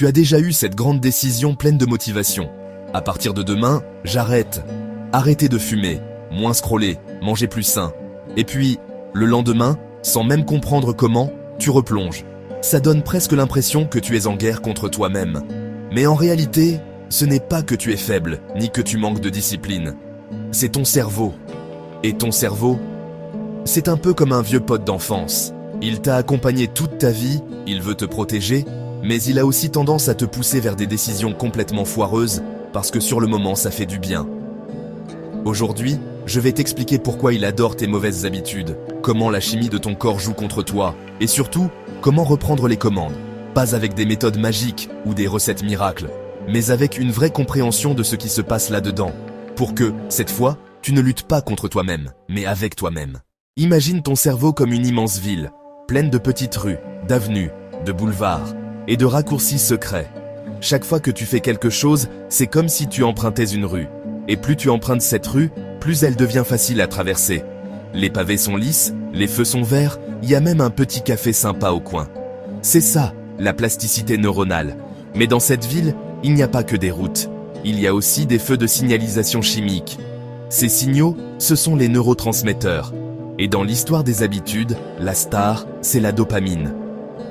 Tu as déjà eu cette grande décision pleine de motivation. À partir de demain, j'arrête. Arrêter de fumer, moins scroller, manger plus sain. Et puis, le lendemain, sans même comprendre comment, tu replonges. Ça donne presque l'impression que tu es en guerre contre toi-même. Mais en réalité, ce n'est pas que tu es faible, ni que tu manques de discipline. C'est ton cerveau. Et ton cerveau, c'est un peu comme un vieux pote d'enfance. Il t'a accompagné toute ta vie, il veut te protéger, mais il a aussi tendance à te pousser vers des décisions complètement foireuses, parce que sur le moment ça fait du bien. Aujourd'hui, je vais t'expliquer pourquoi il adore tes mauvaises habitudes, comment la chimie de ton corps joue contre toi, et surtout, comment reprendre les commandes. Pas avec des méthodes magiques ou des recettes miracles, mais avec une vraie compréhension de ce qui se passe là-dedans, pour que, cette fois, tu ne luttes pas contre toi-même, mais avec toi-même. Imagine ton cerveau comme une immense ville, pleine de petites rues, d'avenues, de boulevards et de raccourcis secrets. Chaque fois que tu fais quelque chose, c'est comme si tu empruntais une rue. Et plus tu empruntes cette rue, plus elle devient facile à traverser. Les pavés sont lisses, les feux sont verts, il y a même un petit café sympa au coin. C'est ça, la plasticité neuronale. Mais dans cette ville, il n'y a pas que des routes. Il y a aussi des feux de signalisation chimique. Ces signaux, ce sont les neurotransmetteurs. Et dans l'histoire des habitudes, la star, c'est la dopamine.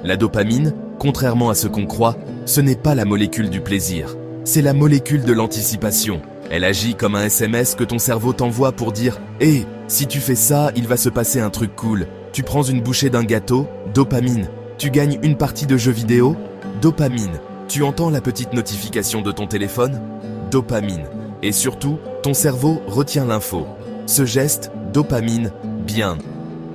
La dopamine, contrairement à ce qu'on croit, ce n'est pas la molécule du plaisir. C'est la molécule de l'anticipation. Elle agit comme un SMS que ton cerveau t'envoie pour dire « Hé, si tu fais ça, il va se passer un truc cool. Tu prends une bouchée d'un gâteau, dopamine. Tu gagnes une partie de jeu vidéo, dopamine. Tu entends la petite notification de ton téléphone, dopamine. Et surtout, ton cerveau retient l'info. Ce geste, dopamine, bien.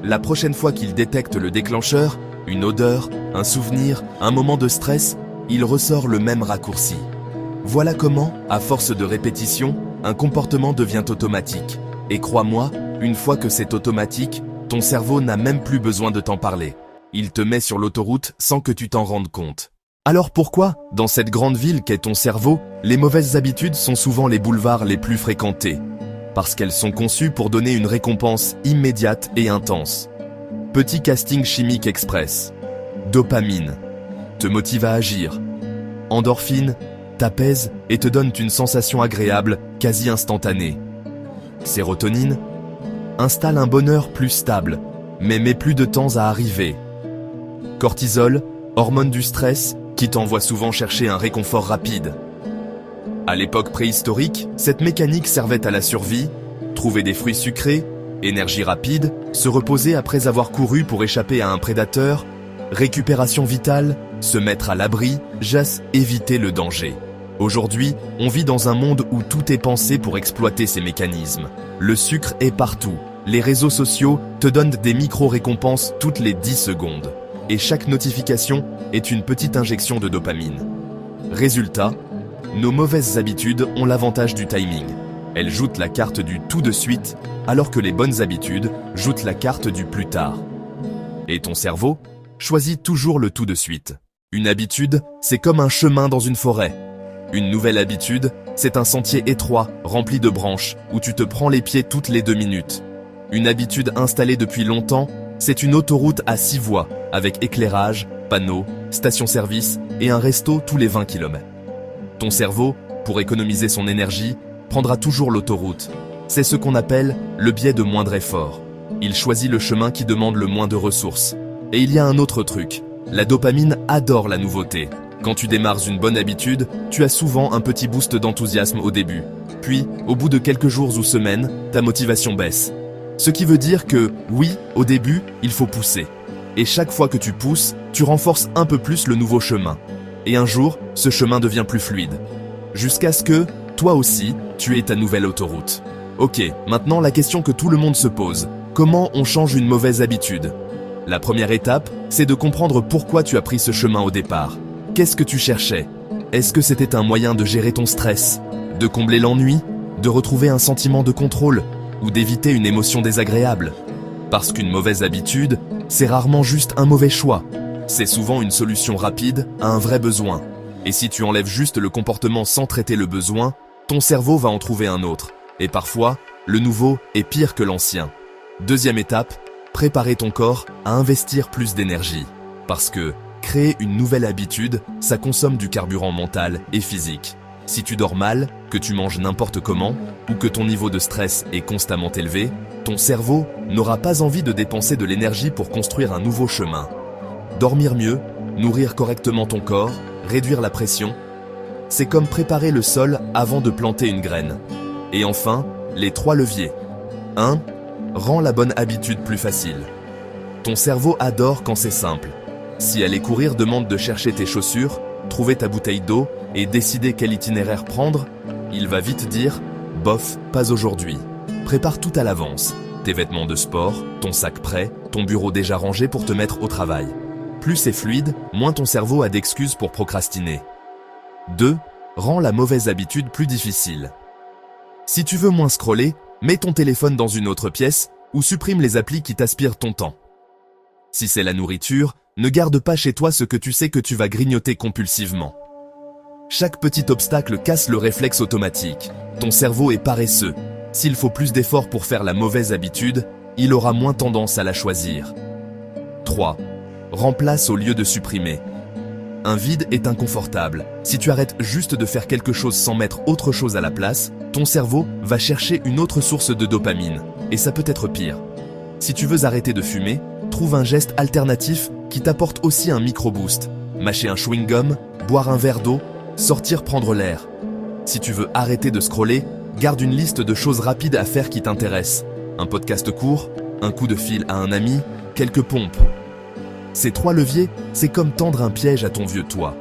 La prochaine fois qu'il détecte le déclencheur, une odeur, un souvenir, un moment de stress, il ressort le même raccourci. Voilà comment, à force de répétition, un comportement devient automatique. Et crois-moi, une fois que c'est automatique, ton cerveau n'a même plus besoin de t'en parler. Il te met sur l'autoroute sans que tu t'en rendes compte. Alors pourquoi, dans cette grande ville qu'est ton cerveau, les mauvaises habitudes sont souvent les boulevards les plus fréquentés? Parce qu'elles sont conçues pour donner une récompense immédiate et intense. Petit casting chimique express. Dopamine. Te motive à agir. Endorphine. T'apaise et te donne une sensation agréable, quasi instantanée. Sérotonine. Installe un bonheur plus stable, mais met plus de temps à arriver. Cortisol. Hormone du stress, qui t'envoie souvent chercher un réconfort rapide. À l'époque préhistorique, cette mécanique servait à la survie, trouver des fruits sucrés, énergie rapide, se reposer après avoir couru pour échapper à un prédateur, récupération vitale, se mettre à l'abri, jasse, éviter le danger. Aujourd'hui, on vit dans un monde où tout est pensé pour exploiter ces mécanismes. Le sucre est partout. Les réseaux sociaux te donnent des micro-récompenses toutes les 10 secondes. Et chaque notification est une petite injection de dopamine. Résultat, nos mauvaises habitudes ont l'avantage du timing. Elles jouent la carte du tout de suite, alors que les bonnes habitudes jouent la carte du plus tard. Et ton cerveau choisit toujours le tout de suite. Une habitude, c'est comme un chemin dans une forêt. Une nouvelle habitude, c'est un sentier étroit, rempli de branches, où tu te prends les pieds toutes les 2 minutes. Une habitude installée depuis longtemps, c'est une autoroute à 6 voies, avec éclairage, panneaux, station-service et un resto tous les 20 km. Ton cerveau, pour économiser son énergie, prendra toujours l'autoroute. C'est ce qu'on appelle le biais de moindre effort. Il choisit le chemin qui demande le moins de ressources. Et il y a un autre truc, la dopamine adore la nouveauté. Quand tu démarres une bonne habitude, tu as souvent un petit boost d'enthousiasme au début. Puis, au bout de quelques jours ou semaines, ta motivation baisse. Ce qui veut dire que, oui, au début, il faut pousser. Et chaque fois que tu pousses, tu renforces un peu plus le nouveau chemin. Et un jour, ce chemin devient plus fluide. Jusqu'à ce que, toi aussi, tu aies ta nouvelle autoroute. Ok, maintenant la question que tout le monde se pose. Comment on change une mauvaise habitude? La première étape, c'est de comprendre pourquoi tu as pris ce chemin au départ. Qu'est-ce que tu cherchais? Est-ce que c'était un moyen de gérer ton stress? De combler l'ennui? De retrouver un sentiment de contrôle? Ou d'éviter une émotion désagréable? Parce qu'une mauvaise habitude, c'est rarement juste un mauvais choix. C'est souvent une solution rapide à un vrai besoin. Et si tu enlèves juste le comportement sans traiter le besoin, ton cerveau va en trouver un autre. Et parfois, le nouveau est pire que l'ancien. Deuxième étape, préparer ton corps à investir plus d'énergie. Parce que Créer une nouvelle habitude, ça consomme du carburant mental et physique. Si tu dors mal, que tu manges n'importe comment, ou que ton niveau de stress est constamment élevé, ton cerveau n'aura pas envie de dépenser de l'énergie pour construire un nouveau chemin. Dormir mieux, nourrir correctement ton corps, réduire la pression, c'est comme préparer le sol avant de planter une graine. Et enfin, les 3 leviers. 1. Rends la bonne habitude plus facile. Ton cerveau adore quand c'est simple. Si aller courir demande de chercher tes chaussures, trouver ta bouteille d'eau et décider quel itinéraire prendre, il va vite dire « bof, pas aujourd'hui ». Prépare tout à l'avance. Tes vêtements de sport, ton sac prêt, ton bureau déjà rangé pour te mettre au travail. Plus c'est fluide, moins ton cerveau a d'excuses pour procrastiner. 2. Rends la mauvaise habitude plus difficile. Si tu veux moins scroller, mets ton téléphone dans une autre pièce ou supprime les applis qui t'aspirent ton temps. Si c'est la nourriture, ne garde pas chez toi ce que tu sais que tu vas grignoter compulsivement. Chaque petit obstacle casse le réflexe automatique. Ton cerveau est paresseux. S'il faut plus d'efforts pour faire la mauvaise habitude, il aura moins tendance à la choisir. 3. Remplace au lieu de supprimer. Un vide est inconfortable. Si tu arrêtes juste de faire quelque chose sans mettre autre chose à la place, ton cerveau va chercher une autre source de dopamine. Et ça peut être pire. Si tu veux arrêter de fumer, trouve un geste alternatif qui t'apporte aussi un micro-boost. Mâcher un chewing-gum, boire un verre d'eau, sortir prendre l'air. Si tu veux arrêter de scroller, garde une liste de choses rapides à faire qui t'intéressent. Un podcast court, un coup de fil à un ami, quelques pompes. Ces 3 leviers, c'est comme tendre un piège à ton vieux toi.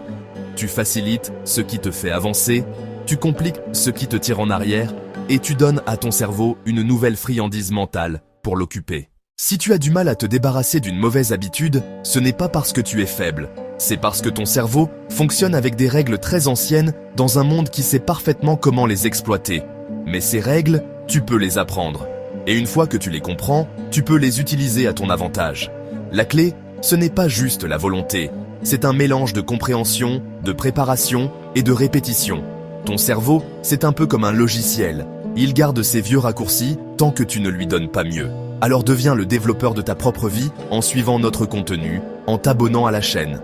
Tu facilites ce qui te fait avancer, tu compliques ce qui te tire en arrière, et tu donnes à ton cerveau une nouvelle friandise mentale pour l'occuper. Si tu as du mal à te débarrasser d'une mauvaise habitude, ce n'est pas parce que tu es faible, c'est parce que ton cerveau fonctionne avec des règles très anciennes dans un monde qui sait parfaitement comment les exploiter. Mais ces règles, tu peux les apprendre. Et une fois que tu les comprends, tu peux les utiliser à ton avantage. La clé, ce n'est pas juste la volonté, c'est un mélange de compréhension, de préparation et de répétition. Ton cerveau, c'est un peu comme un logiciel. Il garde ses vieux raccourcis tant que tu ne lui donnes pas mieux. Alors deviens le développeur de ta propre vie en suivant notre contenu, en t'abonnant à la chaîne.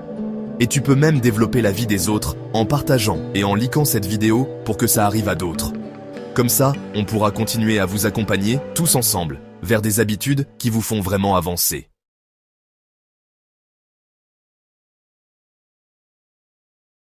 Et tu peux même développer la vie des autres en partageant et en likant cette vidéo pour que ça arrive à d'autres. Comme ça, on pourra continuer à vous accompagner tous ensemble vers des habitudes qui vous font vraiment avancer.